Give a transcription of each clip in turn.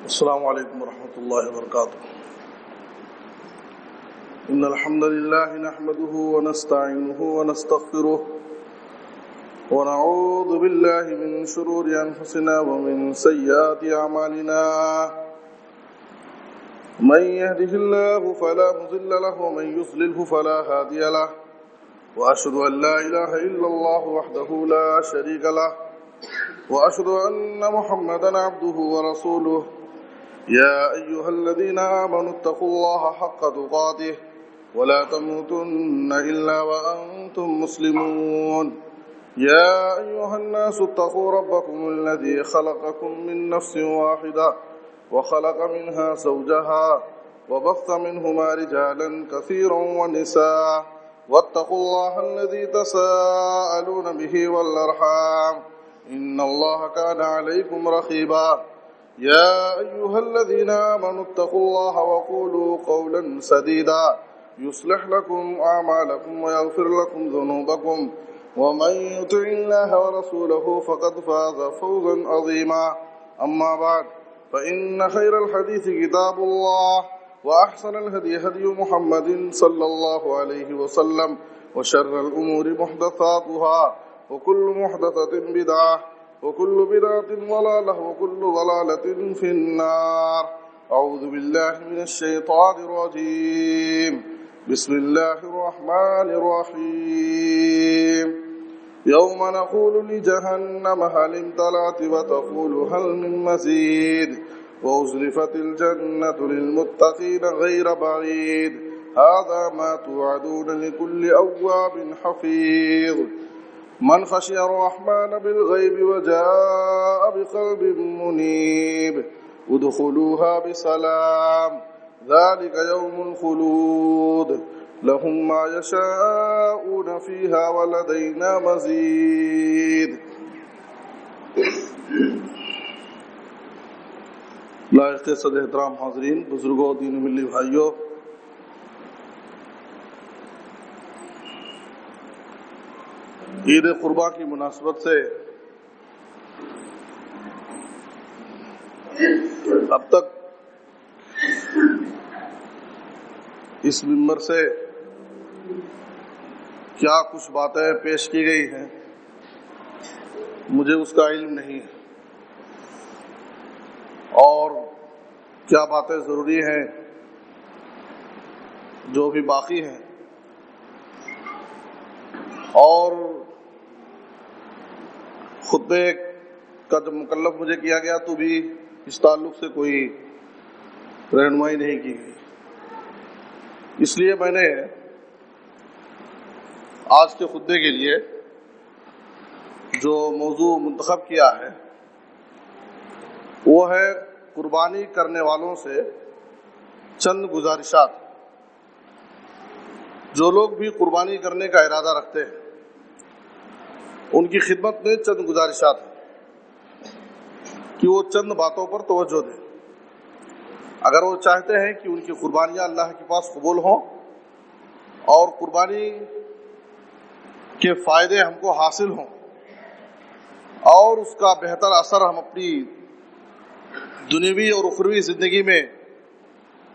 السلام علیکم ورحمۃ اللہ وبرکاتہ. ان الحمد لله نحمده ونستعینه ونستغفره ونعوذ بالله من شرور انفسنا ومن سیئات اعمالنا. من يهده الله فلا مضل له ومن يضلل فلا هادي له. واشهد ان لا اله الا الله وحده لا شريك له واشهد ان محمدا عبده ورسوله. يا أيها الذين آمنوا اتقوا الله حق تقاته ولا تموتن إلا وأنتم مسلمون. يا أيها الناس اتقوا ربكم الذي خلقكم من نفس واحدة وخلق منها زوجها وبث منهما رجالا كثيرا ونساء واتقوا الله الذي تساءلون به والأرحام إن الله كان عليكم رقيبا. يا أيها الذين آمنوا اتقوا الله وقولوا قولا سديدا يصلح لكم أعمالكم ويغفر لكم ذنوبكم ومن يطع الله ورسوله فقد فاز فوزا عظيما. أما بعد فإن خير الحديث كتاب الله وأحسن الهدي هدي محمد صلى الله عليه وسلم وشر الأمور محدثاتها وكل محدثة بدعة وكل بدعة ضلالة وكل ضلالة في النار. أعوذ بالله من الشيطان الرجيم. بسم الله الرحمن الرحيم. يوم نقول لجهنم هل امتلأت وتقول هل من مزيد وأزلفت الجنة للمتقين غير بعيد هذا ما توعدون لكل أواب حفيظ. من خشي الرحمن بالغيب وجاء بقلب منيب ادخلوها بسلام ذلك يوم الخلود لهم ما يشاءون فيها ولدينا مزيد. لائق صدر احترام حاضرین، بزرگوں، دین ملی بھائیوں، عید قرباں کی مناسبت سے اب تک اس منبر سے کیا کچھ باتیں پیش کی گئی ہیں مجھے اس کا علم نہیں ہے، اور کیا باتیں ضروری ہیں جو بھی باقی ہیں، اور خطبے کا جب مکلف مجھے کیا گیا تو بھی اس تعلق سے کوئی رہنمائی نہیں کی گئی. اس لیے میں نے آج کے خطبے کے لیے جو موضوع منتخب کیا ہے وہ ہے قربانی کرنے والوں سے چند گزارشات. جو لوگ بھی قربانی کرنے کا ارادہ رکھتے ہیں ان کی خدمت میں چند گزارشات ہیں کہ وہ چند باتوں پر توجہ دیں. اگر وہ چاہتے ہیں کہ ان کی قربانیاں اللہ کے پاس قبول ہوں اور قربانی کے فائدے ہم کو حاصل ہوں اور اس کا بہتر اثر ہم اپنی دنیوی اور اخروی زندگی میں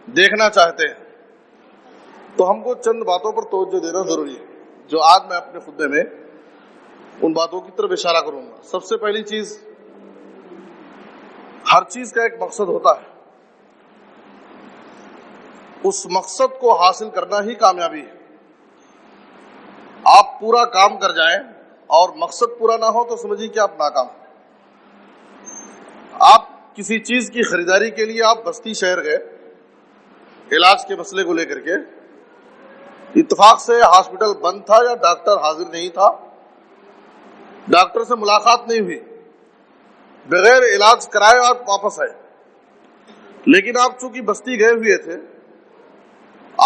دیکھنا چاہتے ہیں تو ہم کو چند باتوں پر توجہ دینا ضروری ہے، جو آج میں اپنے خطبے میں ان باتوں کی طرف اشارہ کروں گا. سب سے پہلی چیز، ہر چیز کا ایک مقصد ہوتا ہے، اس مقصد کو حاصل کرنا ہی کامیابی ہے. آپ پورا کام کر جائیں اور مقصد پورا نہ ہو تو سمجھیے کہ آپ ناکام ہیں. آپ کسی چیز کی خریداری کے لیے آپ بستی شہر گئے علاج کے مسئلے کو لے کر کے، اتفاق سے ہاسپٹل بند تھا یا ڈاکٹر حاضر نہیں تھا، ڈاکٹر سے ملاقات نہیں ہوئی، بغیر علاج کرائے آپ واپس آئے. لیکن آپ چونکہ بستی گئے ہوئے تھے،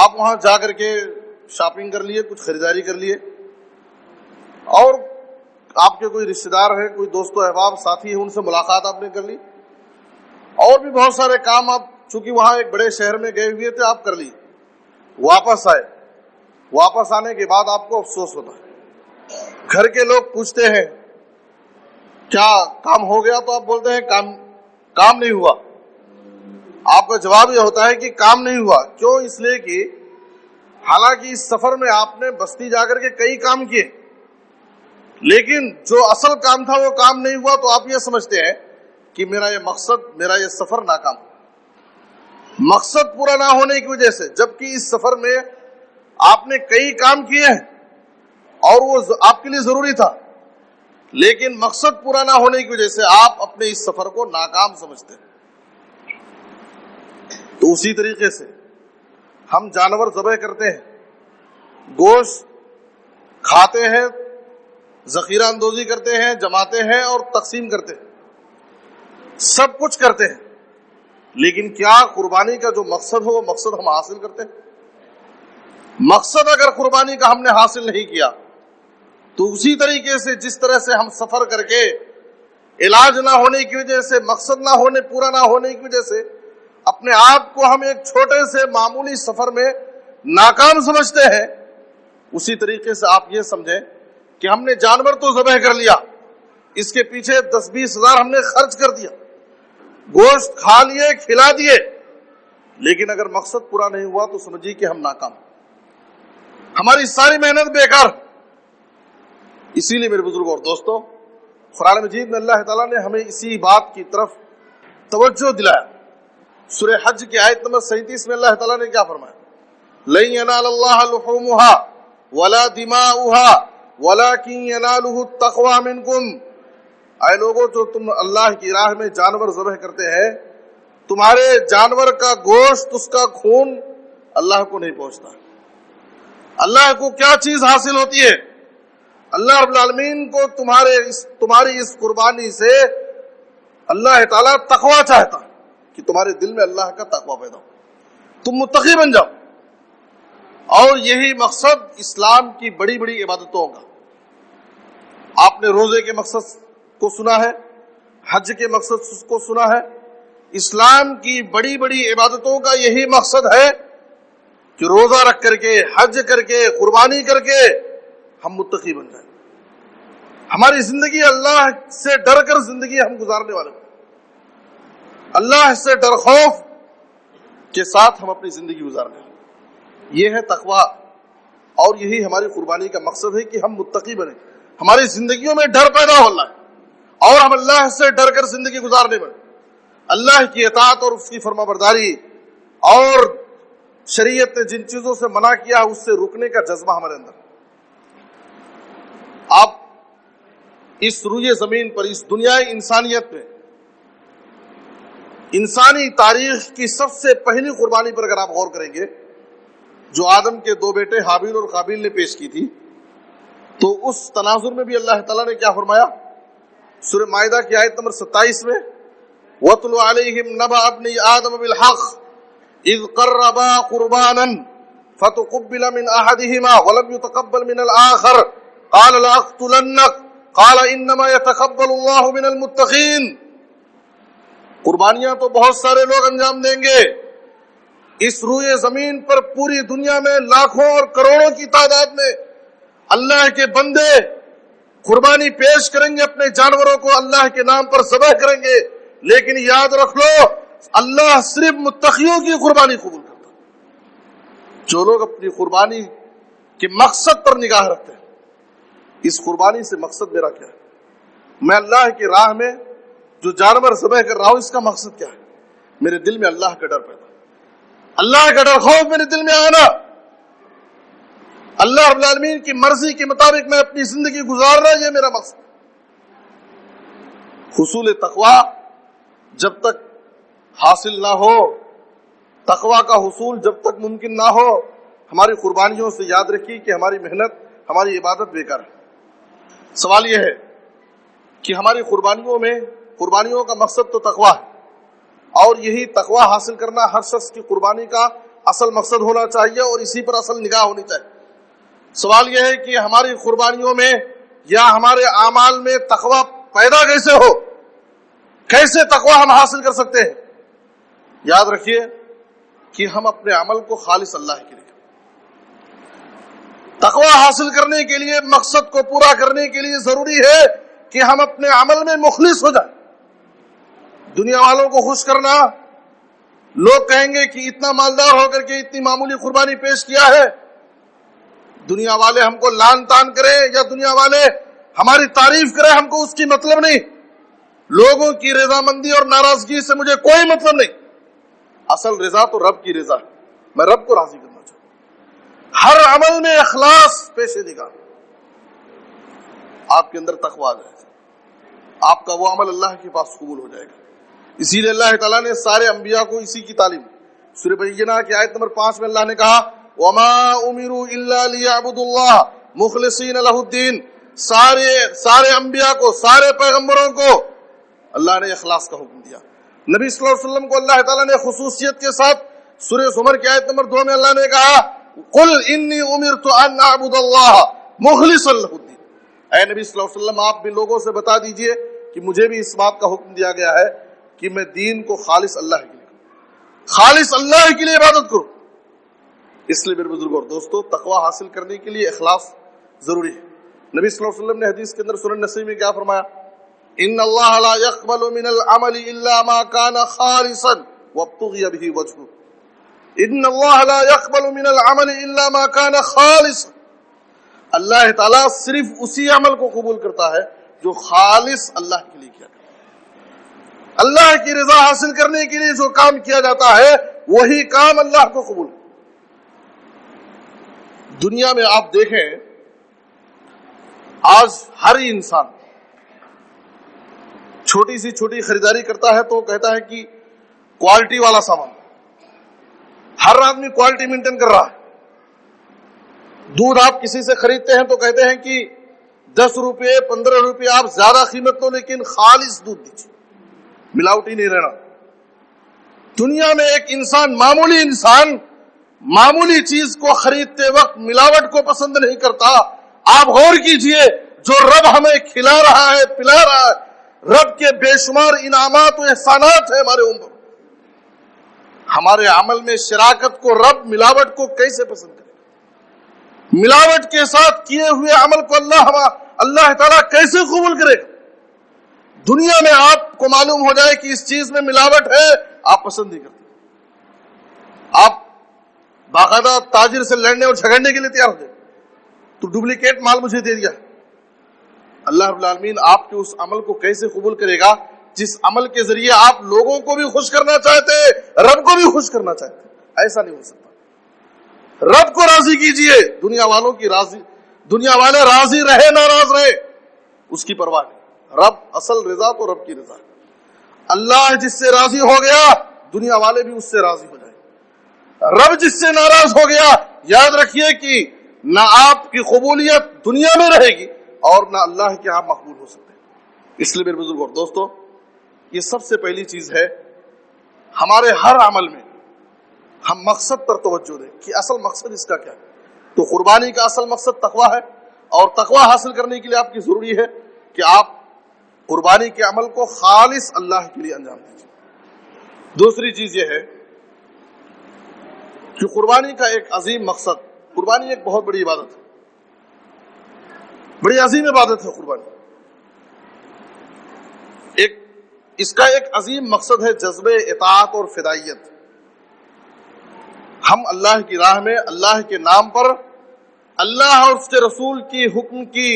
آپ وہاں جا کر کے شاپنگ کر لیے، کچھ خریداری کر لیے، اور آپ کے کوئی رشتہ دار ہیں، کوئی دوست و احباب ساتھی ہیں، ان سے ملاقات آپ نے کر لی، اور بھی بہت سارے کام آپ چونکہ وہاں ایک بڑے شہر میں گئے ہوئے تھے آپ کر لی، واپس آئے. واپس آنے کے بعد آپ کو افسوس ہوتا ہے. گھر کے لوگ پوچھتے ہیں کیا کام ہو گیا، تو آپ بولتے ہیں کام نہیں ہوا. آپ کا جواب یہ ہوتا ہے کہ کام نہیں ہوا. کیوں؟ اس لیے کہ حالانکہ اس سفر میں آپ نے بستی جا کر کے کئی کام کیے، لیکن جو اصل کام تھا وہ کام نہیں ہوا. تو آپ یہ سمجھتے ہیں کہ میرا یہ سفر ناکام ہو. مقصد پورا نہ ہونے کی وجہ سے، جبکہ اس سفر میں آپ نے کئی کام کیے ہیں اور وہ آپ کے لیے ضروری تھا، لیکن مقصد پورا نہ ہونے کی وجہ سے آپ اپنے اس سفر کو ناکام سمجھتے ہیں. تو اسی طریقے سے ہم جانور ذبح کرتے ہیں، گوشت کھاتے ہیں، ذخیرہ اندوزی کرتے ہیں، جماتے ہیں اور تقسیم کرتے ہیں، سب کچھ کرتے ہیں، لیکن کیا قربانی کا جو مقصد ہو وہ مقصد ہم حاصل کرتے ہیں؟ مقصد اگر قربانی کا ہم نے حاصل نہیں کیا تو اسی طریقے سے جس طرح سے ہم سفر کر کے علاج نہ ہونے کی وجہ سے، مقصد پورا نہ ہونے کی وجہ سے اپنے آپ کو ہم ایک چھوٹے سے معمولی سفر میں ناکام سمجھتے ہیں، اسی طریقے سے آپ یہ سمجھیں کہ ہم نے جانور تو ذبح کر لیا، اس کے پیچھے 10-20 ہزار ہم نے خرچ کر دیا، گوشت کھا لیے، کھلا دیے، لیکن اگر مقصد پورا نہیں ہوا تو سمجھیے کہ ہم ناکام، ہماری ساری محنت بیکار. اسی لیے میرے بزرگوں اور دوستوں، قرآن مجید میں اللہ تعالیٰ نے ہمیں اسی بات کی طرف توجہ دلایا. سورہ حج کی آیت نمبر 37 میں اللہ تعالیٰ نے کیا فرمایا؟ لَن يَنَالَ اللَّهَ لُحُومُهَا وَلَا دِمَاؤُهَا وَلَكِن يَنَالُهُ التَّقْوَى مِنكُمْ. اے لوگوں، جو تم اللہ کی راہ میں جانور ذبح کرتے ہیں، تمہارے جانور کا گوشت، اس کا خون اللہ کو نہیں پہنچتا. اللہ کو کیا چیز حاصل ہوتی ہے؟ اللہ رب العالمین کو تمہاری اس قربانی سے اللہ تعالیٰ تقوی چاہتا کہ تمہارے دل میں اللہ کا تقوی پیدا ہو، تم متقی بن جاؤ. اور یہی مقصد اسلام کی بڑی بڑی عبادتوں کا. آپ نے روزے کے مقصد کو سنا ہے، حج کے مقصد کو سنا ہے. اسلام کی بڑی بڑی عبادتوں کا یہی مقصد ہے کہ روزہ رکھ کر کے، حج کر کے، قربانی کر کے ہم متقی بن جائیں. ہماری زندگی اللہ سے ڈر کر زندگی ہم گزارنے والے ہیں، اللہ سے ڈر خوف کے ساتھ ہم اپنی زندگی گزارنے والے. یہ ہے تقوی، اور یہی ہماری قربانی کا مقصد ہے کہ ہم متقی بنیں، ہماری زندگیوں میں ڈر پیدا ہو اللہ ہے اور ہم اللہ سے ڈر کر زندگی گزارنے میں اللہ کی اطاعت اور اس کی فرما برداری اور شریعت نے جن چیزوں سے منع کیا اس سے رکنے کا جذبہ ہمارے اندر. آپ اس روئے زمین پر، اس دنیا انسانیت میں، انسانی تاریخ کی سب سے پہلی قربانی پر اگر آپ غور کریں گے جو آدم کے 2 بیٹے حابیل اور قابیل نے پیش کی تھی، تو اس تناظر میں بھی اللہ تعالیٰ نے کیا فرمایا؟ سورہ مائدہ کی آیت نمبر 27 میں وَاتْلُ عَلَيْهِمْ نَبَأَ ابْنَيْ آدَمَ بِالْحَقِّ إِذْ قَرَّبَا قُرْبَانًا فَتُقُبِّلَ مِنْ أَحَدِهِمَا وَلَمْ يُتَقَبَّلْ مِنَ الْآخَرِ قَالَ لَأَقْتُلَنَّكَ قَالَ إِنَّمَا يَتَقَبَّلُ اللَّهُ مِنَ الْمُتَّقِينَ. قربانیاں تو بہت سارے لوگ انجام دیں گے، اس روئے زمین پر پوری دنیا میں لاکھوں اور کروڑوں کی تعداد میں اللہ کے بندے قربانی پیش کریں گے، اپنے جانوروں کو اللہ کے نام پر ذبح کریں گے، لیکن یاد رکھ لو اللہ صرف متقیوں کی قربانی قبول کرتا. جو لوگ اپنی قربانی کے مقصد پر نگاہ رکھتے ہیں، اس قربانی سے مقصد میرا کیا ہے، میں اللہ کی راہ میں جو جانور ذبح کر رہا ہوں اس کا مقصد کیا ہے؟ میرے دل میں اللہ کا ڈر پیدا، اللہ کا ڈر خوف میرے دل میں آنا، اللہ رب العالمین کی مرضی کے مطابق میں اپنی زندگی گزارنا، یہ میرا مقصد. حصول تقوی جب تک حاصل نہ ہو، تقوی کا حصول جب تک ممکن نہ ہو، ہماری قربانیوں سے یاد رکھیے کہ ہماری محنت، ہماری عبادت بیکار ہے. سوال یہ ہے کہ ہماری قربانیوں کا مقصد تو تقوی ہے، اور یہی تقوی حاصل کرنا ہر شخص کی قربانی کا اصل مقصد ہونا چاہیے اور اسی پر اصل نگاہ ہونی چاہیے. سوال یہ ہے کہ ہماری قربانیوں میں یا ہمارے اعمال میں تقوی پیدا کیسے ہو، کیسے تقوی ہم حاصل کر سکتے ہیں؟ یاد رکھیے کہ ہم اپنے عمل کو خالص اللہ کے لیے، تقوی حاصل کرنے کے لیے، مقصد کو پورا کرنے کے لیے ضروری ہے کہ ہم اپنے عمل میں مخلص ہو جائیں. دنیا والوں کو خوش کرنا، لوگ کہیں گے کہ اتنا مالدار ہو کر کے اتنی معمولی قربانی پیش کیا ہے، دنیا والے ہم کو لان تان کرے یا دنیا والے ہماری تعریف کرے، ہم کو اس کی مطلب نہیں، لوگوں کی رضامندی اور ناراضگی سے مجھے کوئی مطلب نہیں، اصل رضا تو رب کی رضا ہے، میں رب کو راضی کرنا چاہتا ہوں۔ ہر عمل میں اخلاص پیش نگاہ، آپ کے اندر تقویٰ آ جائے گا، آپ کا وہ عمل اللہ کے پاس قبول ہو جائے گا۔ اسی لیے اللہ تعالیٰ نے سارے انبیاء کو اسی کی تعلیم، سورہ بینہ کی آیت نمبر 5 میں اللہ نے کہا وَمَا أُمِرُوا إِلَّا لِيَعْبُدُوا اللَّهَ مُخْلِصِينَ لَهُ الدِّينَ، سارے انبیاء کو، سارے پیغمبروں کو اللہ نے اخلاص کا حکم دیا۔ نبی صلی اللہ علیہ وسلم کو اللہ تعالیٰ نے خصوصیت کے ساتھ سورہ زمر کی آیت نمبر 2 میں اللہ نے کہا قُلْ إِنِّي أُمِرْتُ أَنْ أَعْبُدَ اللَّهَ مُخْلِصًا لَهُ الدِّينَ، اے نبی صلی اللہ علیہ وسلم آپ بھی لوگوں سے بتا دیجئے کہ مجھے بھی اس بات کا حکم دیا گیا ہے کہ میں دین کو خالص اللہ کے لیے کروں، خالص اللہ کے لیے عبادت کروں۔ اس لیے میرے بزرگوں اور دوستو، تقوی حاصل کرنے کے لیے اخلاص ضروری ہے۔ نبی صلی اللہ علیہ وسلم نے حدیث کے اندر سنن نسائی میں کیا فرمایا؟ ان اللہ لا يقبل من العمل الا ما كان خالصا وابتغي به وجهه، ان اللہ لا يقبل من العمل الا ما كان خالصا، اللہ تعالیٰ صرف اسی عمل کو قبول کرتا ہے جو خالص اللہ کے لیے کیا جاتا ہے۔ اللہ کی رضا حاصل کرنے کے لیے جو کام کیا جاتا ہے وہی کام اللہ کو قبول ہے۔ دنیا میں آپ دیکھیں، آج ہر انسان چھوٹی سی چھوٹی خریداری کرتا ہے تو کہتا ہے کہ کوالٹی والا سامان، ہر آدمی کوالٹی مینٹین کر رہا ہے۔ دودھ آپ کسی سے خریدتے ہیں تو کہتے ہیں کہ 10 روپے 15 روپے آپ زیادہ قیمت لو لیکن خالص دودھ دیجیے، ملاوٹی نہیں رہنا۔ دنیا میں ایک انسان، معمولی چیز کو خریدتے وقت ملاوٹ کو پسند نہیں کرتا۔ آپ غور کیجئے، جو رب ہمیں کھلا رہا ہے، پلا رہا ہے، رب کے بے شمار انعامات و احسانات ہیں ہمارے اوپر، ہمارے عمل میں شراکت کو رب ملاوٹ کو کیسے پسند کرے گا؟ ملاوٹ کے ساتھ کیے ہوئے عمل کو اللہ تعالیٰ کیسے قبول کرے گا؟ دنیا میں آپ کو معلوم ہو جائے کہ اس چیز میں ملاوٹ ہے، آپ پسند نہیں کرتے، آپ باقاعدہ تاجر سے لڑنے اور جھگڑنے کے لیے تیار ہو جائے، تو ڈپلیکیٹ مال مجھے دے دیا۔ اللہ رب العالمین آپ کے اس عمل کو کیسے قبول کرے گا جس عمل کے ذریعے آپ لوگوں کو بھی خوش کرنا چاہتے، رب کو بھی خوش کرنا چاہتے؟ ایسا نہیں ہو سکتا۔ رب کو راضی کیجئے، دنیا والے راضی رہے ناراض رہے اس کی پرواہ نہیں، رب اصل رضا تو رب کی رضا ہے۔ اللہ جس سے راضی ہو گیا دنیا والے بھی اس سے راضی ہو جائیں، رب جس سے ناراض ہو گیا یاد رکھیے کہ نہ آپ کی قبولیت دنیا میں رہے گی اور نہ اللہ کے ہاں مقبول ہو سکتے ہیں۔ اس لیے میرے بزرگوں اور دوستو، یہ سب سے پہلی چیز ہے، ہمارے ہر عمل میں ہم مقصد پر توجہ دیں کہ اصل مقصد اس کا کیا ہے۔ تو قربانی کا اصل مقصد تقویٰ ہے، اور تقویٰ حاصل کرنے کے لیے آپ کی ضروری ہے کہ آپ قربانی کے عمل کو خالص اللہ کے لیے انجام دیجیے۔ دوسری چیز یہ ہے کہ قربانی کا ایک عظیم مقصد، قربانی ایک بہت بڑی عبادت ہے، بڑی عظیم عبادت ہے قربانی۔ اس کا ایک عظیم مقصد ہے جذب اطاعت اور فدائیت۔ ہم اللہ کی راہ میں، اللہ کے نام پر، اللہ اور اس کے رسول کی حکم کی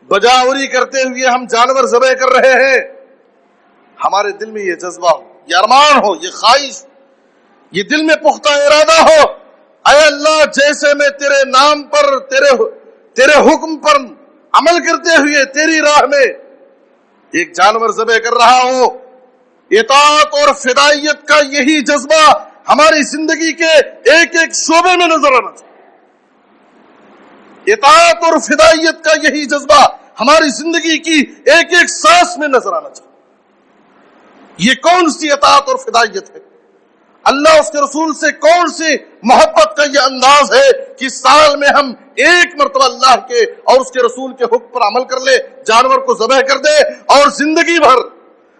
بجاوری کرتے ہوئے ہم جانور ذبح کر رہے ہیں۔ ہمارے دل میں یہ جذبہ ہو، یہ ارمان ہو، یہ خواہش، یہ دل میں پختہ ارادہ ہو، اے اللہ جیسے میں تیرے نام پر، تیرے حکم پر عمل کرتے ہوئے تیری راہ میں ایک جانور ذبح کر رہا ہوں، اطاعت اور فدائیت کا یہی جذبہ ہماری زندگی کے ایک ایک شعبے میں نظر آنا چاہیے۔ اطاعت اور فدائیت کا یہی جذبہ ہماری زندگی کی ایک ایک سانس میں نظر آنا چاہیے۔ یہ کون سی اطاعت اور فدائیت ہے؟ اللہ اس کے رسول سے کون سی محبت کا یہ انداز ہے کہ سال میں ہم ایک مرتبہ اللہ کے اور اس کے رسول کے حکم پر عمل کر لے، جانور کو ذبح کر دے، اور زندگی بھر،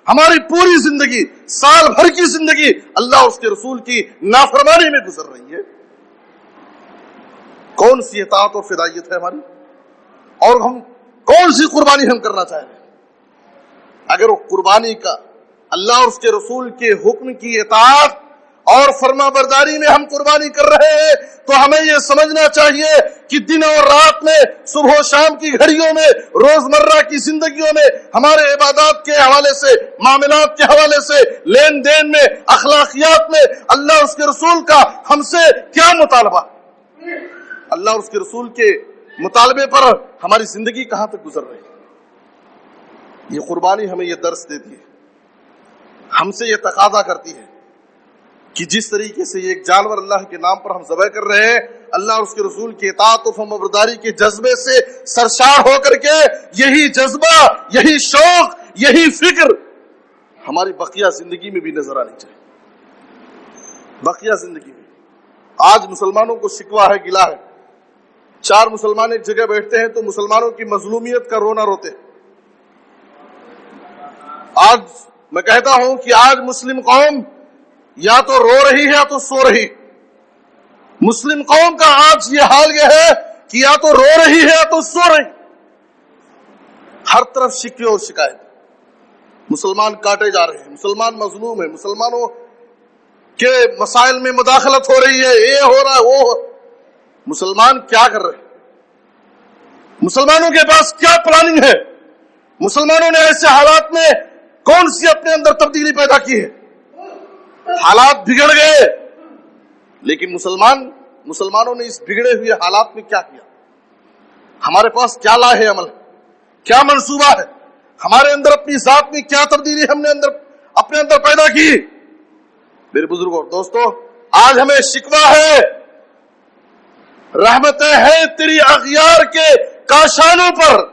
ہماری پوری زندگی، سال بھر کی زندگی اللہ اور اس کے رسول کی نافرمانی میں گزر رہی ہے۔ کون سی اطاعت اور فدائیت ہے ہماری؟ اور ہم کون سی قربانی ہم کرنا چاہ رہے ہیں؟ اگر وہ قربانی کا اللہ اور اس کے رسول کے حکم کی اطاعت اور فرما برداری میں ہم قربانی کر رہے ہیں تو ہمیں یہ سمجھنا چاہیے کہ دن اور رات میں، صبح و شام کی گھڑیوں میں، روزمرہ کی زندگیوں میں، ہمارے عبادات کے حوالے سے، معاملات کے حوالے سے، لین دین میں، اخلاقیات میں اللہ اس کے رسول کا ہم سے کیا مطالبہ، اللہ اور اس کے رسول کے مطالبے پر ہماری زندگی کہاں تک گزر رہی ہے۔ یہ قربانی ہمیں یہ درس دیتی ہے، ہم سے یہ تقاضا کرتی ہے کہ جس طریقے سے یہ ایک جانور اللہ کے نام پر ہم ذبح کر رہے ہیں، اللہ اور اس کے رسول کی اطاعت و فرمانبرداری کے جذبے سے سرشار ہو کر کے یہی جذبہ، یہی شوق، یہی فکر ہماری بقیہ زندگی میں بھی نظر آنی چاہیے۔ بقیہ زندگی میں آج مسلمانوں کو شکوہ ہے، گلہ ہے، 4 مسلمان ایک جگہ بیٹھتے ہیں تو مسلمانوں کی مظلومیت کا رونا روتے ہیں۔ آج میں کہتا ہوں کہ آج مسلم قوم یا تو رو رہی ہے یا تو سو رہی۔ مسلم قوم کا آج یہ حال یہ ہے کہ یا تو رو رہی ہے یا تو سو رہی۔ ہر طرف شکوے اور شکایت، مسلمان کاٹے جا رہے ہیں، مسلمان مظلوم ہیں، مسلمانوں کے مسائل میں مداخلت ہو رہی ہے، یہ ہو رہا ہے، وہ ہو۔ مسلمان کیا کر رہے ہیں؟ مسلمانوں کے پاس کیا پلاننگ ہے؟ مسلمانوں نے ایسے حالات میں کون سی اپنے اندر تبدیلی پیدا کی ہے؟ حالات بگڑ گئے، لیکن مسلمانوں نے اس بگڑے ہوئے حالات میں کیا کیا؟ ہمارے پاس کیا لاہ عمل ہے، کیا منصوبہ ہے؟ ہمارے اندر اپنی ذات میں کیا تبدیلی ہم نے اپنے اندر پیدا کی؟ میرے بزرگوں اور دوستو، آج ہمیں شکوہ ہے، رحمتیں ہیں تیری اغیار کے کاشانوں پر،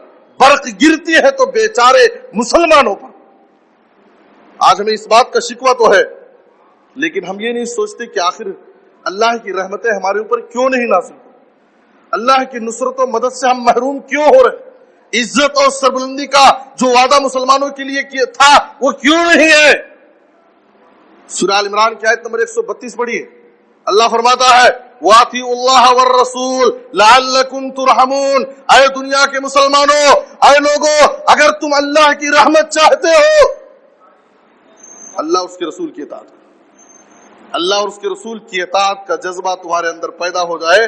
برق گرتی ہے تو بیچارے مسلمانوں پر۔ آج ہمیں اس بات کا شکوہ تو ہے، لیکن ہم یہ نہیں سوچتے کہ آخر اللہ کی رحمتیں ہمارے اوپر کیوں نہیں نازل ہو، اللہ کی نصرت و مدد سے ہم محروم کیوں ہو رہے، عزت اور سربلندی کا جو وعدہ مسلمانوں کے لیے تھا وہ کیوں نہیں ہے؟ سورہ ال عمران کی آیت نمبر 132 پڑھیے، اللہ فرماتا ہے وَأَطِيعُوا اللَّهَ وَالرَّسُولَ لَعَلَّكُمْ تُرْحَمُونَ۔ اے دنیا کے مسلمانوں، اے لوگوں، اگر تم اللہ کی رحمت چاہتے ہو، اللہ اور اس کے رسول کی اطاعت، اللہ اور اس کے رسول کی اطاعت کا جذبہ تمہارے اندر پیدا ہو جائے،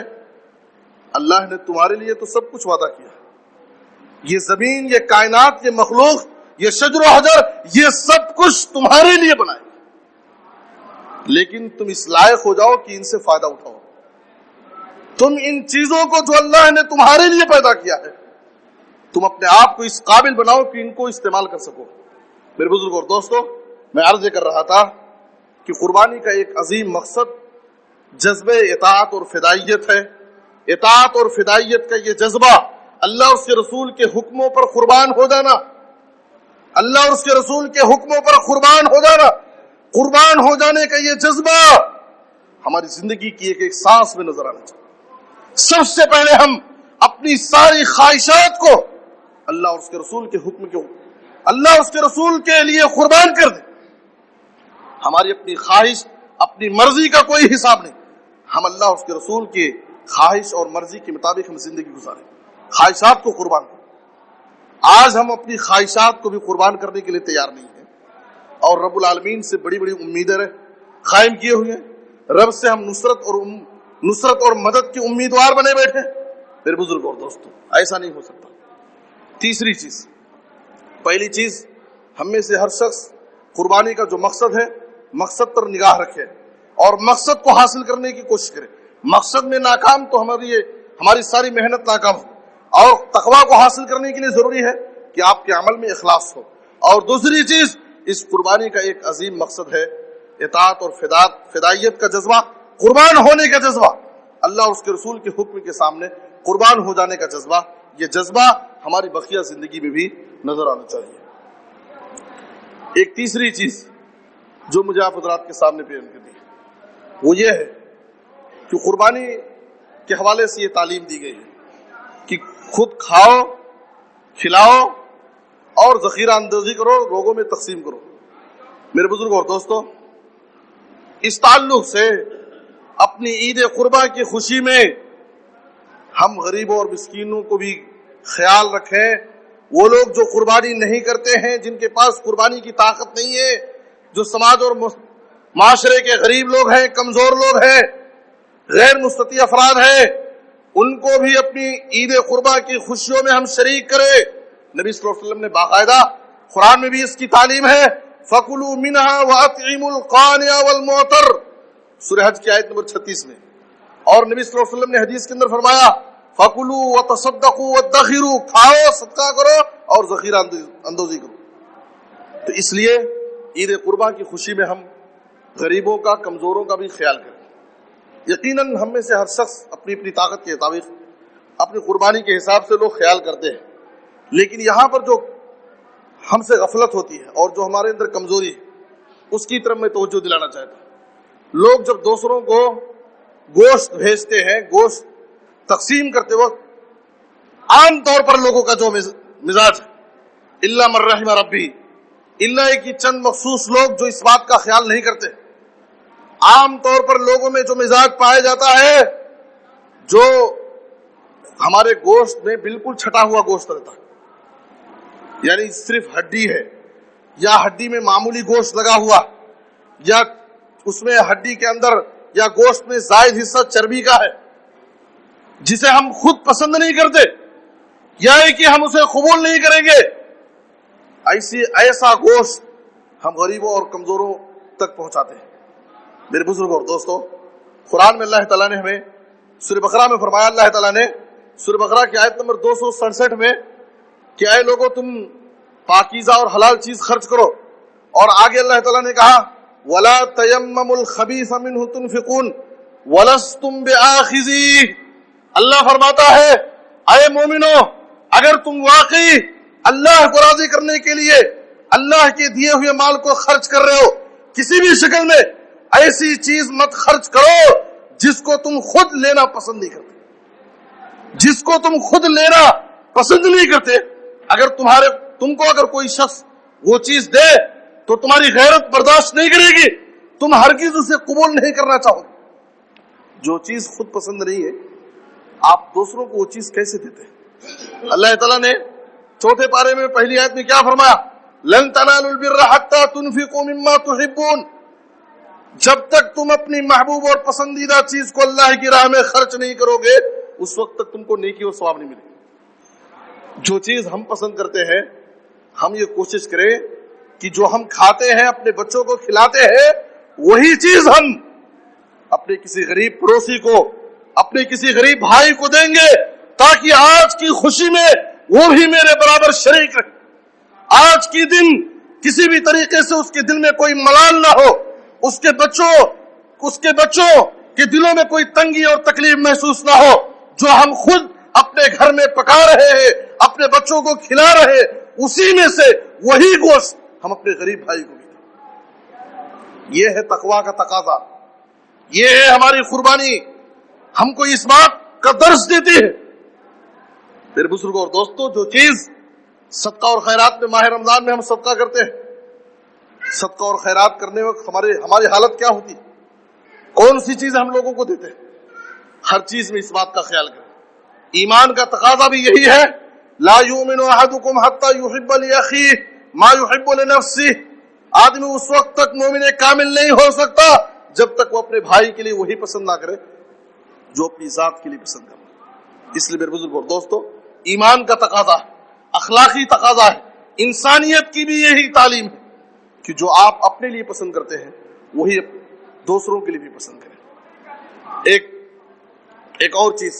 اللہ نے تمہارے لیے تو سب کچھ وعدہ کیا، یہ زمین، یہ کائنات، یہ مخلوق، یہ شجر و حجر، یہ سب کچھ تمہارے لیے بنائے، لیکن تم اس لائق ہو جاؤ کہ ان سے فائدہ اٹھاؤ، تم ان چیزوں کو جو اللہ نے تمہارے لیے پیدا کیا ہے، تم اپنے آپ کو اس قابل بناؤ کہ ان کو استعمال کر سکو۔ میرے بزرگوں اور دوستو، میں عرض کر رہا تھا کہ قربانی کا ایک عظیم مقصد جذبہ اطاعت اور فدائیت ہے۔ اطاعت اور فدائیت کا یہ جذبہ، اللہ اور اس کے رسول کے حکموں پر قربان ہو جانا، اللہ اور اس کے رسول کے حکموں پر قربان ہو جانا، قربان ہو جانے کا یہ جذبہ ہماری زندگی کی ایک سانس میں نظر آنا چاہیے۔ سب سے پہلے ہم اپنی ساری خواہشات کو اللہ اور اس کے رسول کے حکم کے، اللہ اور اس کے رسول کے لیے قربان کر دیں۔ ہماری اپنی خواہش، اپنی مرضی کا کوئی حساب نہیں، ہم اللہ اور اس کے رسول کی خواہش اور مرضی کے مطابق ہم زندگی گزاریں، خواہشات کو قربان کریں۔ آج ہم اپنی خواہشات کو بھی قربان کرنے کے لیے تیار نہیں ہیں، اور رب العالمین سے بڑی بڑی امیدیں قائم کیے ہوئے ہیں، رب سے ہم نصرت اور مدد کے امیدوار بنے بیٹھے۔ میرے بزرگوں اور دوستوں، ایسا نہیں ہو سکتا۔ تیسری چیز، پہلی چیز، ہم میں سے ہر شخص قربانی کا جو مقصد ہے، مقصد پر نگاہ رکھے اور مقصد کو حاصل کرنے کی کوشش کرے۔ مقصد میں ناکام تو ہماری ساری محنت ناکام ہو، اور تقویٰ کو حاصل کرنے کے لیے ضروری ہے کہ آپ کے عمل میں اخلاص ہو۔ اور دوسری چیز، اس قربانی کا ایک عظیم مقصد ہے اطاعت اور فدائیت کا جذبہ، قربان ہونے کا جذبہ، اللہ اور اس کے رسول کے حکم کے سامنے قربان ہو جانے کا جذبہ۔ یہ جذبہ ہماری بقیہ زندگی میں بھی نظر آنا چاہیے۔ ایک تیسری چیز جو مجھے آپ حضرات کے سامنے بیان کرنی ہے، وہ یہ ہے کہ قربانی کے حوالے سے یہ تعلیم دی گئی ہے کہ خود کھاؤ، کھلاؤ اور ذخیرہ اندوزی کرو، لوگوں میں تقسیم کرو۔ میرے بزرگوں اور دوستو، اس تعلق سے اپنی عید قربہ کی خوشی میں ہم غریبوں اور مسکینوں کو بھی خیال رکھیں۔ وہ لوگ جو قربانی نہیں کرتے ہیں، جن کے پاس قربانی کی طاقت نہیں ہے، جو سماج اور معاشرے کے غریب لوگ ہیں، کمزور لوگ ہیں، غیر مستطیع افراد ہیں، ان کو بھی اپنی عید قربہ کی خوشیوں میں ہم شریک کریں۔ نبی صلی اللہ علیہ وسلم نے باقاعدہ قرآن میں بھی اس کی تعلیم ہے، فَكُلُوا مِنْهَا وَأَطْعِمُوا الْقَانِعَ وَالْمُعْتَرَّ، سورہ حج کی آیت نمبر 36 میں۔ اور نبی صلی اللہ علیہ وسلم نے حدیث کے اندر فرمایا فَكُلُوا وَتَصَدَّقُوا وَادَّخِرُوا، کھاؤ، صدقہ کرو اور ذخیرہ اندوزی کرو۔ تو اس لیے عید قربہ کی خوشی میں ہم غریبوں کا، کمزوروں کا بھی خیال کریں۔ یقیناً ہم میں سے ہر شخص اپنی اپنی طاقت کے مطابق اپنی قربانی کے حساب سے لوگ خیال کرتے ہیں، لیکن یہاں پر جو ہم سے غفلت ہوتی ہے اور جو ہمارے اندر کمزوری ہے اس کی طرف میں توجہ دلانا چاہتا ہوں۔ لوگ جب دوسروں کو گوشت بھیجتے ہیں، گوشت تقسیم کرتے وقت عام طور پر لوگوں کا جو مزاج ہے، الا من رحم ربی، اللہ کی چند مخصوص لوگ جو اس بات کا خیال نہیں کرتے، عام طور پر لوگوں میں جو مزاج پایا جاتا ہے، جو ہمارے گوشت میں بالکل چھٹا ہوا گوشت رہتا ہے، یعنی صرف ہڈی ہے یا ہڈی میں معمولی گوشت لگا ہوا، یا اس میں ہڈی کے اندر یا گوشت میں زائد حصہ چربی کا ہے، جسے ہم خود پسند نہیں کرتے یا کہ ہم اسے قبول نہیں کریں گے، ایسا گوشت ہم غریبوں اور کمزوروں تک پہنچاتے ہیں۔ میرے بزرگوں اور دوستو، قرآن میں اللہ تعالیٰ نے ہمیں سورہ بقرہ میں فرمایا، اللہ تعالیٰ نے سورہ بقرہ کی آیت نمبر 267 میں کہ اے لوگوں تم پاکیزہ اور حلال چیز خرچ کرو، اور آگے اللہ تعالیٰ نے کہا وَلَا تَيَمَّمُوا الْخَبِيثَ مِنْهُ تُنْفِقُونَ وَلَسْتُمْ بِآخِذِيهِ، اللہ فرماتا ہے اے مومنو، اگر تم واقعی اللہ کو راضی کرنے کے لیے اللہ کے دیے ہوئے مال کو خرچ کر رہے ہو، کسی بھی شکل میں ایسی چیز مت خرچ کرو جس کو تم خود لینا پسند نہیں کرتے، جس کو تم خود لینا پسند نہیں کرتے۔ اگر تم کو اگر کوئی شخص وہ چیز دے تو تمہاری غیرت برداشت نہیں کرے گی، تم ہرگز اسے قبول نہیں کرنا چاہو گے۔ جو چیز خود پسند نہیں ہے آپ دوسروں کو وہ چیز کیسے دیتے ہیں؟ اللہ تعالیٰ نے چوتھے پارے میں پہلی آیت میں کیا فرمایا؟ لن تنالوا البر حتى تنفقوا مما تحبون، جب تک تم اپنی محبوب اور پسندیدہ چیز کو اللہ کی راہ میں خرچ نہیں کرو گے اس وقت تک تم کو نیکی اور ثواب نہیں ملے گا۔ جو چیز ہم پسند کرتے ہیں ہم یہ کوشش کریں کہ جو ہم کھاتے ہیں، اپنے بچوں کو کھلاتے ہیں، وہی چیز ہم اپنے کسی غریب پڑوسی کو، اپنے کسی غریب بھائی کو دیں گے، تاکہ آج کی خوشی میں وہ بھی میرے برابر شریک رہے۔ آج کی دن کسی بھی طریقے سے اس کے دل میں کوئی ملال نہ ہو، اس کے بچوں کے دلوں میں کوئی تنگی اور تکلیف محسوس نہ ہو۔ جو ہم خود اپنے گھر میں پکا رہے ہیں، اپنے بچوں کو کھلا رہے، اسی میں سے وہی گوشت ہم اپنے غریب بھائی کو بھی دیں۔ یہ ہے تقویٰ کا تقاضا، یہ ہے ہماری قربانی، ہم کو اس بات کا درس دیتی ہے۔ میرے بزرگوں اور دوستوں، جو چیز صدقہ اور خیرات میں، ماہ رمضان میں ہم صدقہ کرتے ہیں، صدقہ اور خیرات کرنے وقت ہماری حالت کیا ہوتی ہے؟ کون سی چیز ہم لوگوں کو دیتے ہیں؟ ہر چیز میں اس بات کا خیال کریں۔ ایمان کا تقاضا بھی یہی ہے، لا یؤمن احدکم حتی یحب لاخیہ ما یحب لنفسہ، آدمی اس وقت تک مومن کامل نہیں ہو سکتا جب تک وہ اپنے بھائی کے لیے وہی پسند نہ کرے جو اپنی ذات کے لیے پسند کرے۔ اس لیے میرے بزرگوں اور دوستوں، ایمان کا تقاضا ہے، اخلاقی تقاضا ہے، انسانیت کی بھی یہی تعلیم ہے کہ جو آپ اپنے لیے پسند کرتے ہیں وہی دوسروں کے لیے بھی پسند کریں۔ ایک اور چیز،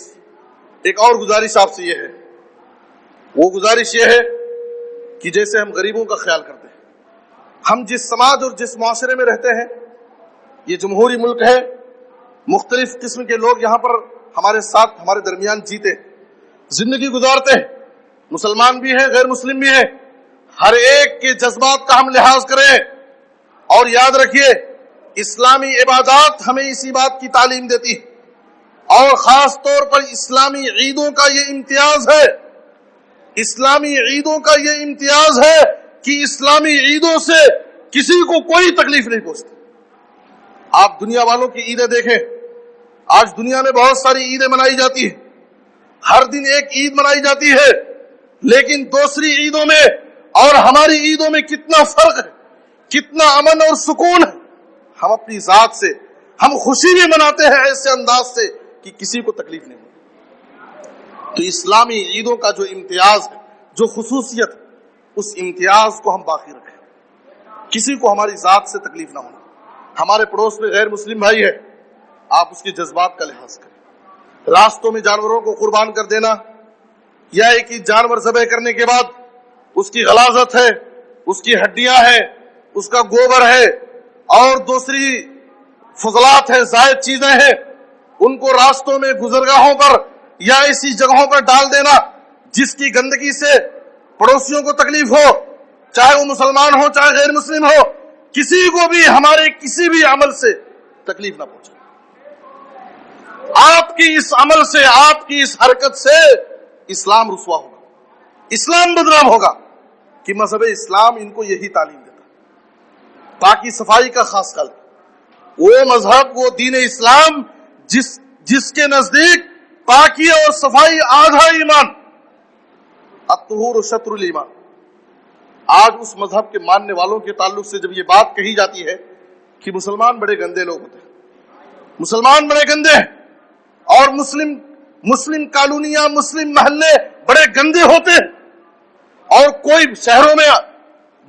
ایک اور گزارش آپ سے یہ ہے، وہ گزارش یہ ہے کہ جیسے ہم غریبوں کا خیال کرتے ہیں، ہم جس سماج اور جس معاشرے میں رہتے ہیں، یہ جمہوری ملک ہے، مختلف قسم کے لوگ یہاں پر ہمارے ساتھ ہمارے درمیان جیتے زندگی گزارتے ہیں، مسلمان بھی ہیں، غیر مسلم بھی ہیں، ہر ایک کے جذبات کا ہم لحاظ کریں، اور یاد رکھیے اسلامی عبادات ہمیں اسی بات کی تعلیم دیتی ہے، اور خاص طور پر اسلامی عیدوں کا یہ امتیاز ہے، اسلامی عیدوں کا یہ امتیاز ہے کہ اسلامی عیدوں سے کسی کو کوئی تکلیف نہیں پہنچتی۔ آپ دنیا والوں کی عیدیں دیکھیں، آج دنیا میں بہت ساری عیدیں منائی جاتی ہیں، ہر دن ایک عید منائی جاتی ہے، لیکن دوسری عیدوں میں اور ہماری عیدوں میں کتنا فرق ہے، کتنا امن اور سکون ہے۔ ہم اپنی ذات سے ہم خوشی بھی مناتے ہیں ایسے انداز سے کہ کسی کو تکلیف نہیں ہوتی. تو اسلامی عیدوں کا جو امتیاز ہے، جو خصوصیت ہے، اس امتیاز کو ہم باقی رکھیں. کسی کو ہماری ذات سے تکلیف نہ ہونا. ہمارے پڑوس میں غیر مسلم بھائی ہے، آپ اس کے جذبات کا لحاظ کریں. راستوں میں جانوروں کو قربان کر دینا، یا ایک ہی جانور ذبح کرنے کے بعد اس کی غلاظت ہے، اس کی ہڈیاں ہیں، اس کا گوبر ہے اور دوسری فضلات ہے، زائد چیزیں ہیں، ان کو راستوں میں گزرگاہوں پر یا ایسی جگہوں پر ڈال دینا جس کی گندگی سے پڑوسیوں کو تکلیف ہو، چاہے وہ مسلمان ہو چاہے غیر مسلم ہو، کسی کو بھی ہمارے کسی بھی عمل سے تکلیف نہ پہنچے. آپ کی اس عمل سے، آپ کی اس حرکت سے اسلام رسوا ہوگا، اسلام بدنام ہوگا. کہ مذہب اسلام ان کو یہی تعلیم دیتا ہے، پاکی صفائی کا خاص خیال. وہ مذہب، وہ دین اسلام جس کے نزدیک پاکی اور صفائی آدھا ایمان، الطہور شطر الایمان. آج اس مذہب کے ماننے والوں کے تعلق سے جب یہ بات کہی جاتی ہے کہ مسلمان بڑے گندے لوگ ہوتے ہیں، مسلمان بڑے گندے ہیں، اور مسلم کالونیاں، مسلم محلے بڑے گندے ہوتے ہیں، اور کوئی شہروں میں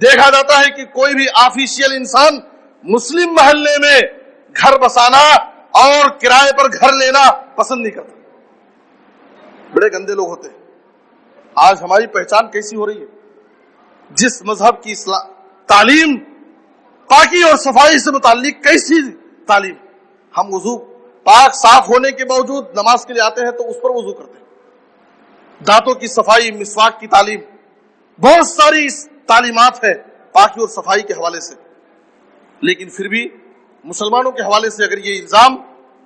دیکھا جاتا ہے کہ کوئی بھی آفیشیل انسان مسلم محلے میں گھر بسانا اور کرائے پر گھر لینا پسند نہیں کرتا. بڑے گندے لوگ ہوتے ہیں. آج ہماری پہچان کیسی ہو رہی ہے؟ جس مذہب کی تعلیم پاکی اور صفائی سے متعلق کیسی تعلیم. ہم وضو پاک صاف ہونے کے باوجود نماز کے لیے آتے ہیں تو اس پر وضو کرتے ہیں. دانتوں کی صفائی، مسواک کی تعلیم، بہت ساری تعلیمات ہے پاکی اور صفائی کے حوالے سے. لیکن پھر بھی مسلمانوں کے حوالے سے اگر یہ الزام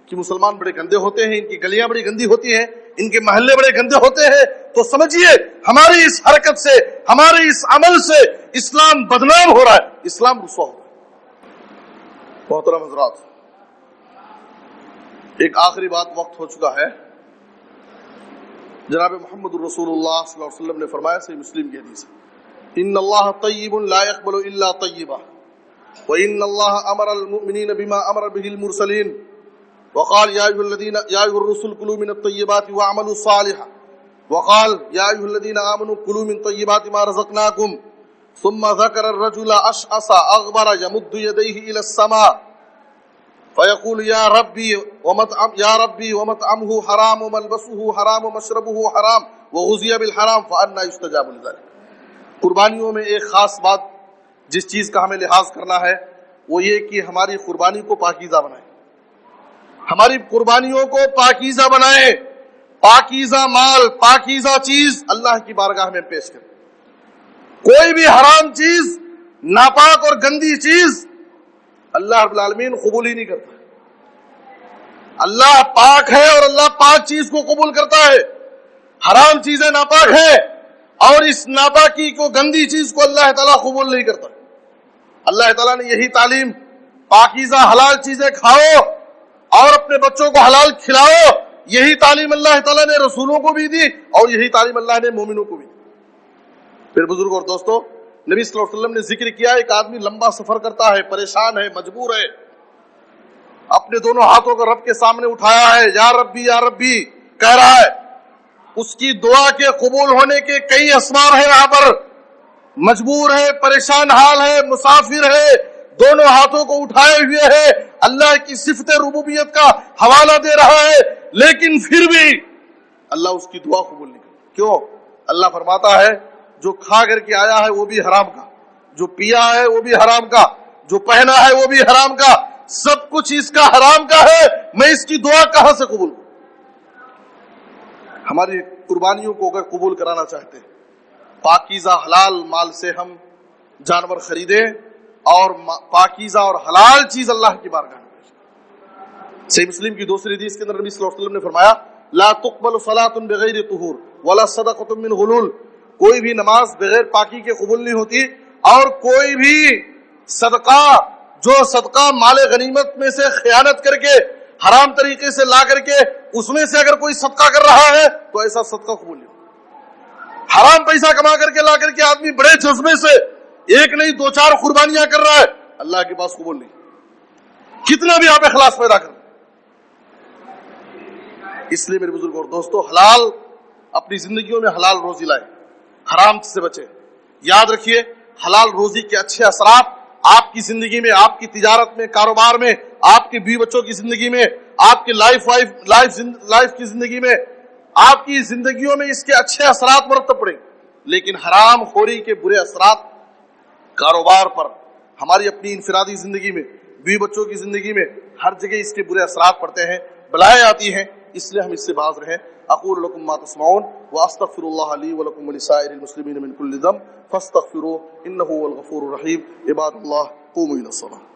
کہ مسلمان بڑے گندے ہوتے ہیں، ان کی گلیاں بڑی گندی ہوتی ہیں، ان کے محلے بڑے گندے ہوتے ہیں، تو سمجھیے ہماری اس حرکت سے، ہمارے اس عمل سے اسلام بدنام ہو رہا ہے، اسلام رسوا ہو رہا ہے. محترم حضرات، ایک آخری بات، وقت ہو چکا ہے. جناب محمد الرسول اللہ صلی اللہ علیہ وسلم نے فرمایا، صحیح مسلم کی حدیث ہے، ان اللہ طیب لا يقبل الا طیبا وان اللہ امر المؤمنین بما امر به المرسلین وقال یا ایھا الرسل کلوا من الطیبات واعملوا صالحا وقال یا ایھا الذین آمنوا کلوا من طیبات ما رزقناکم ثم ذکر الرجل اشعث اغبر یمد یدیہ الى السماء فیقول یا ربی ومطعمہ حرام وملبسہ حرام ومشربہ حرام وغذی بالحرام فأنی یستجاب لذلک. قربانیوں میں ایک خاص بات جس چیز کا ہمیں لحاظ کرنا ہے وہ یہ کہ ہماری قربانی کو پاکیزہ بنائیں، ہماری قربانیوں کو پاکیزہ بنائیں. پاکیزہ مال، پاکیزہ چیز اللہ کی بارگاہ میں پیش کریں. کوئی بھی حرام چیز، ناپاک اور گندی چیز اللہ رب العالمین قبول ہی نہیں کرتا. اللہ پاک ہے اور اللہ پاک چیز کو قبول کرتا ہے. حرام چیزیں ناپاک ہیں اور اس ناپاکی کو، گندی چیز کو اللہ تعالیٰ قبول نہیں کرتا. اللہ تعالیٰ نے یہی تعلیم، پاکیزہ حلال چیزیں کھاؤ اور اپنے بچوں کو حلال کھلاؤ، یہی تعلیم اللہ تعالیٰ نے رسولوں کو بھی دی اور یہی تعلیم اللہ نے مومنوں کو بھی دی. پھر بزرگ اور دوستو، نبی صلی اللہ علیہ وسلم نے ذکر کیا، ایک آدمی لمبا سفر کرتا ہے، پریشان ہے، مجبور ہے، اپنے دونوں ہاتھوں کو رب کے سامنے اٹھایا ہے، یا ربی کہہ رہا ہے. اس کی دعا کے قبول ہونے کے کئی اسباب ہیں. وہاں پر مجبور ہے، پریشان حال ہے، مسافر ہے، دونوں ہاتھوں کو اٹھائے ہوئے ہے، اللہ کی صفت ربوبیت کا حوالہ دے رہا ہے، لیکن پھر بھی اللہ اس کی دعا قبول نہیں کرتا. کیوں؟ اللہ فرماتا ہے جو کھا کر کے آیا ہے وہ بھی حرام کا، جو پیا ہے وہ بھی حرام کا، جو پہنا ہے وہ بھی حرام کا، سب کچھ اس کا حرام کا ہے، میں اس کی دعا کہاں سے قبول کروں؟ ہماری قربانیوں کو اگر قبول کرانا چاہتے ہیں، پاکیزہ حلال مال سے ہم جانور خریدیں اور پاکیزہ اور حلال چیز اللہ کی بارگاہ میں پیش. صحیح مسلم کی دوسری حدیث کے اندر نبی صلی اللہ علیہ وسلم نے فرمایا، لا تقبل صلاۃ بغیر طہور ولا صدقۃ من غلول. کوئی بھی نماز بغیر پاکی کے قبول نہیں ہوتی، اور کوئی بھی صدقہ، جو صدقہ مال غنیمت میں سے خیانت کر کے، حرام طریقے سے لا کر کے اس میں سے اگر کوئی صدقہ کر رہا ہے تو ایسا صدقہ قبول نہیں. حرام پیسہ کما کر کے لا کر کے آدمی بڑے جذبے سے ایک نہیں 2-4 قربانیاں کر رہا ہے، اللہ کے پاس قبول نہیں. کتنا بھی آپ اخلاص پیدا کریں. اس لیے میرے بزرگ اور دوستو، حلال اپنی زندگیوں میں حلال روزی لائیں، حرام سے بچیں. یاد رکھیے حلال روزی کے اچھے اثرات آپ کی زندگی میں، آپ کی تجارت میں، کاروبار میں، آپ کے بیوی بچوں کی زندگی میں، آپ کی لائف کی زندگی میں، آپ کی زندگیوں میں اس کے اچھے اثرات مرتب پڑیں. لیکن حرام خوری کے برے اثرات کاروبار پر، ہماری اپنی انفرادی زندگی میں، بیوی بچوں کی زندگی میں، ہر جگہ اس کے برے اثرات پڑتے ہیں، بلائیں آتی ہیں. اس لیے ہم اس سے باز رہیں. اقول لکم ما تسمعون واستغفر اللہ لی ولکم ولسائر المسلمین من کل ذنب فاستغفروه انه هو الغفور الرحیم. عباد اللہ قوموا الی الصلاۃ.